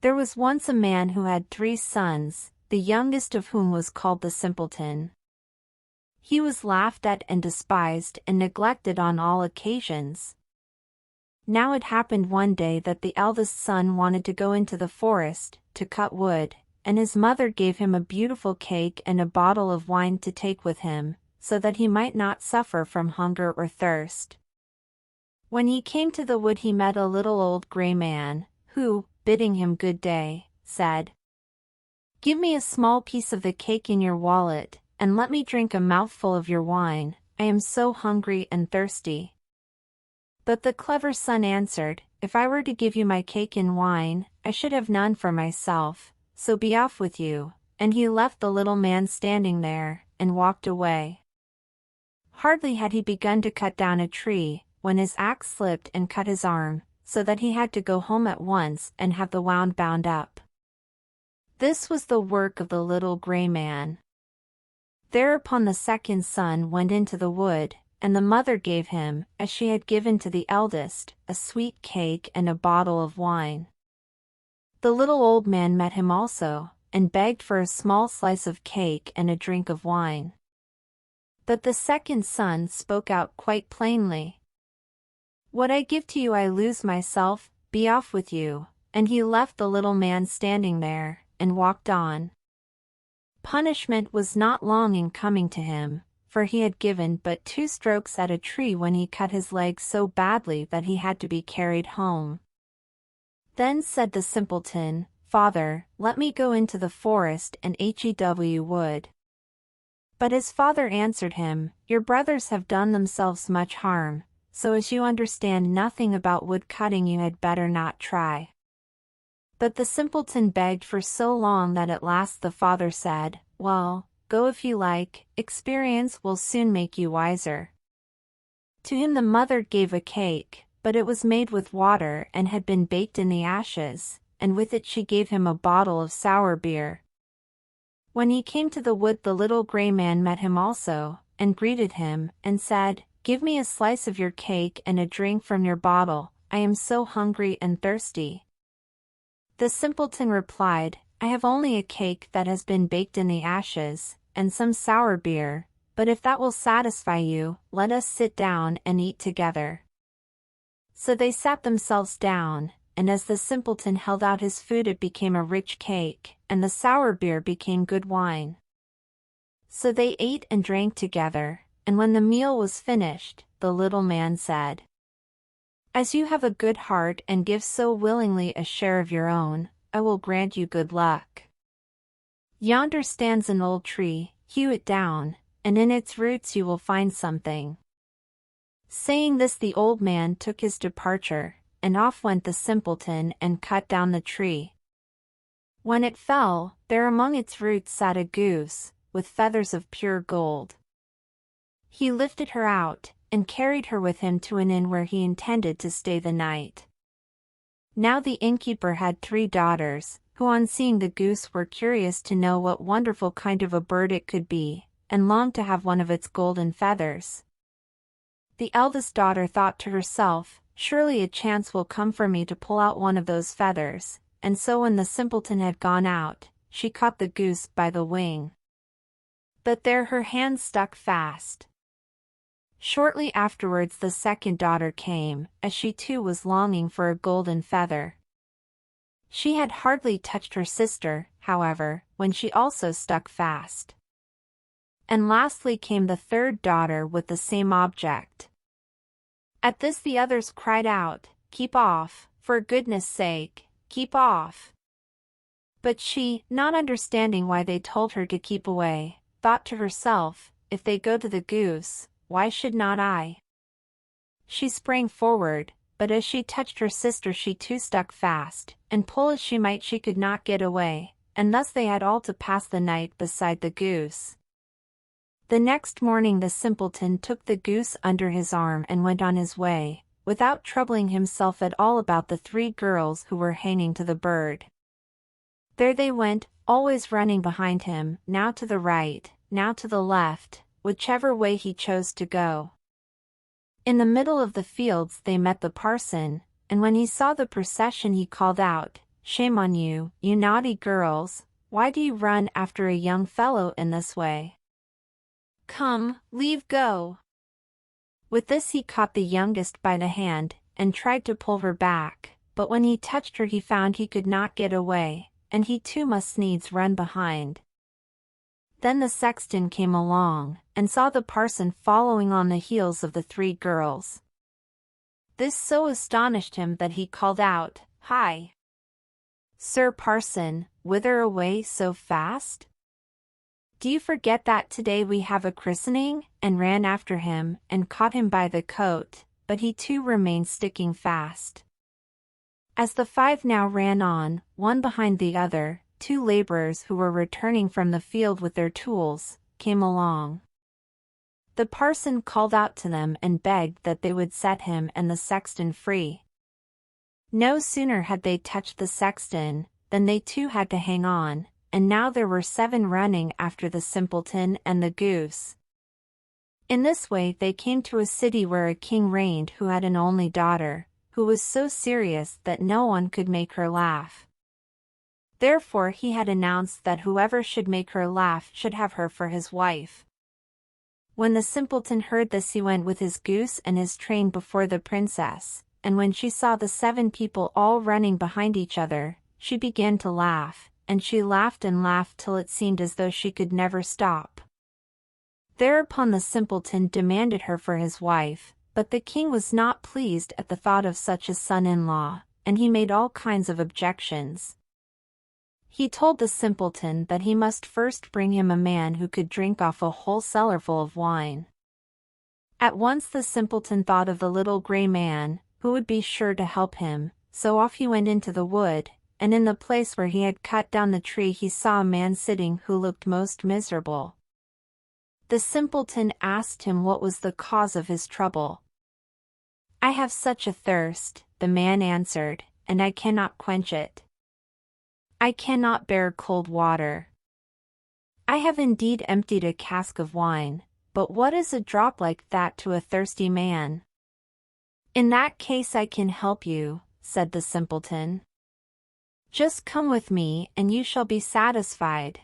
There was once a man who had 3 sons, the youngest of whom was called the simpleton. He was laughed at and despised and neglected on all occasions. Now it happened one day that the eldest son wanted to go into the forest to cut wood, and his mother gave him a beautiful cake and a bottle of wine to take with him, so that he might not suffer from hunger or thirst. When he came to the wood he met a little old gray man, who, bidding him good day, said, "Give me a small piece of the cake in your wallet, and let me drink a mouthful of your wine, I am so hungry and thirsty." But the clever son answered, "If I were to give you my cake and wine, I should have none for myself, so be off with you," and he left the little man standing there, and walked away. Hardly had he begun to cut down a tree, when his axe slipped and cut his arm, so that he had to go home at once and have the wound bound up. This was the work of the little gray man. Thereupon the second son went into the wood, and the mother gave him, as she had given to the eldest, a sweet cake and a bottle of wine. The little old man met him also, and begged for a small slice of cake and a drink of wine. But the second son spoke out quite plainly. "What I give to you I lose myself, be off with you," and he left the little man standing there, and walked on. Punishment was not long in coming to him, for he had given but 2 strokes at a tree when he cut his leg so badly that he had to be carried home. Then said the simpleton, "Father, let me go into the forest and hew wood." But his father answered him, "Your brothers have done themselves much harm, so as you understand nothing about wood cutting you had better not try." But the simpleton begged for so long that at last the father said, "Well, go if you like, experience will soon make you wiser." To him the mother gave a cake, but it was made with water and had been baked in the ashes, and with it she gave him a bottle of sour beer. When he came to the wood the little gray man met him also, and greeted him, and said, "Give me a slice of your cake and a drink from your bottle, I am so hungry and thirsty." The simpleton replied, "I have only a cake that has been baked in the ashes, and some sour beer, but if that will satisfy you, let us sit down and eat together." So they sat themselves down, and as the simpleton held out his food it became a rich cake, and the sour beer became good wine. So they ate and drank together, and when the meal was finished, the little man said, "As you have a good heart and give so willingly a share of your own, I will grant you good luck. Yonder stands an old tree, hew it down, and in its roots you will find something." Saying this the old man took his departure, and off went the simpleton and cut down the tree. When it fell, there among its roots sat a goose, with feathers of pure gold. He lifted her out, and carried her with him to an inn where he intended to stay the night. Now the innkeeper had 3 daughters, who on seeing the goose were curious to know what wonderful kind of a bird it could be, and longed to have one of its golden feathers. The eldest daughter thought to herself, "Surely a chance will come for me to pull out one of those feathers," and so when the simpleton had gone out, she caught the goose by the wing. But there her hand stuck fast. Shortly afterwards the second daughter came, as she too was longing for a golden feather. She had hardly touched her sister, however, when she also stuck fast. And lastly came the third daughter with the same object. At this the others cried out, "Keep off, for goodness' sake, keep off." But she, not understanding why they told her to keep away, thought to herself, "If they go to the goose, why should not I?" She sprang forward, but as she touched her sister she too stuck fast, and pull as she might she could not get away, and thus they had all to pass the night beside the goose. The next morning the simpleton took the goose under his arm and went on his way, without troubling himself at all about the 3 girls who were hanging to the bird. There they went, always running behind him, now to the right, now to the left, whichever way he chose to go. In the middle of the fields they met the parson, and when he saw the procession he called out, "Shame on you, you naughty girls, why do you run after a young fellow in this way? Come, leave go." With this he caught the youngest by the hand, and tried to pull her back, but when he touched her he found he could not get away, and he too must needs run behind. Then the sexton came along, and saw the parson following on the heels of the three girls. This so astonished him that he called out, "Hi! Sir Parson, whither away so fast? Do you forget that today we have a christening?" and ran after him, and caught him by the coat, but he too remained sticking fast. As the five now ran on, one behind the other, two laborers who were returning from the field with their tools, came along. The parson called out to them and begged that they would set him and the sexton free. No sooner had they touched the sexton, than they too had to hang on, and now there were 7 running after the simpleton and the goose. In this way they came to a city where a king reigned who had an only daughter, who was so serious that no one could make her laugh. Therefore he had announced that whoever should make her laugh should have her for his wife. When the simpleton heard this he went with his goose and his train before the princess, and when she saw the 7 people all running behind each other, she began to laugh, and she laughed and laughed till it seemed as though she could never stop. Thereupon the simpleton demanded her for his wife, but the king was not pleased at the thought of such a son-in-law, and he made all kinds of objections. He told the simpleton that he must first bring him a man who could drink off a whole cellarful of wine. At once the simpleton thought of the little gray man, who would be sure to help him, so off he went into the wood, and in the place where he had cut down the tree he saw a man sitting who looked most miserable. The simpleton asked him what was the cause of his trouble. "I have such a thirst," the man answered, "and I cannot quench it. I cannot bear cold water. I have indeed emptied a cask of wine, but what is a drop like that to a thirsty man?" "In that case I can help you," said the simpleton. "Just come with me and you shall be satisfied."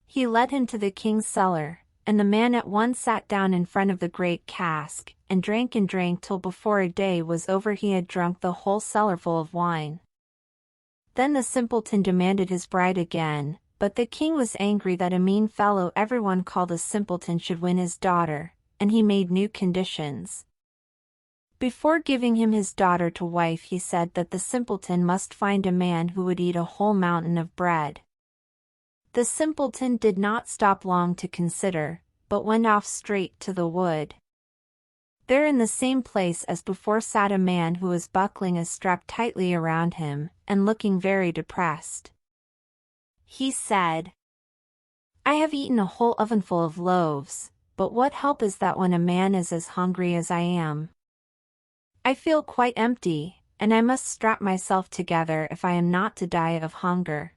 He led him to the king's cellar, and the man at once sat down in front of the great cask, and drank till before a day was over he had drunk the whole cellarful of wine. Then the simpleton demanded his bride again, but the king was angry that a mean fellow everyone called a simpleton should win his daughter, and he made new conditions. Before giving him his daughter to wife he said that the simpleton must find a man who would eat a whole mountain of bread. The simpleton did not stop long to consider, but went off straight to the wood. There in the same place as before sat a man who was buckling a strap tightly around him, and looking very depressed. He said, "I have eaten a whole ovenful of loaves, but what help is that when a man is as hungry as I am? I feel quite empty, and I must strap myself together if I am not to die of hunger."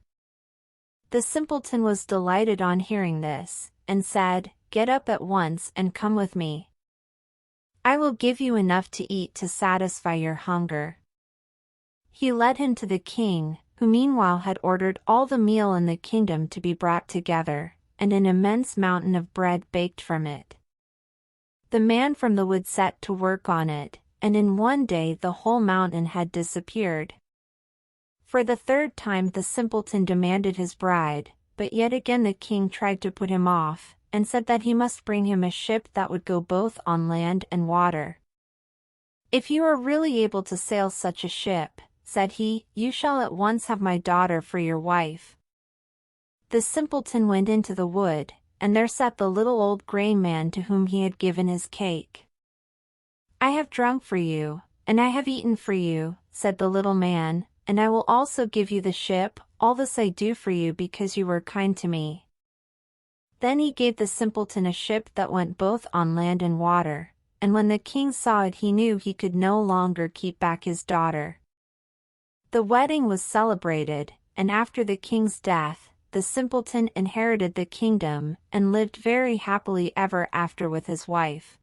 The simpleton was delighted on hearing this, and said, "Get up at once and come with me. I will give you enough to eat to satisfy your hunger." He led him to the king, who meanwhile had ordered all the meal in the kingdom to be brought together, and an immense mountain of bread baked from it. The man from the wood set to work on it, and in one day the whole mountain had disappeared. For the 3rd time the simpleton demanded his bride, but yet again the king tried to put him off, and said that he must bring him a ship that would go both on land and water. "If you are really able to sail such a ship," said he, "you shall at once have my daughter for your wife." The simpleton went into the wood, and there sat the little old gray man to whom he had given his cake. "I have drunk for you, and I have eaten for you," said the little man, "and I will also give you the ship. All this I do for you because you were kind to me." Then he gave the simpleton a ship that went both on land and water, and when the king saw it he knew he could no longer keep back his daughter. The wedding was celebrated, and after the king's death, the simpleton inherited the kingdom, and lived very happily ever after with his wife.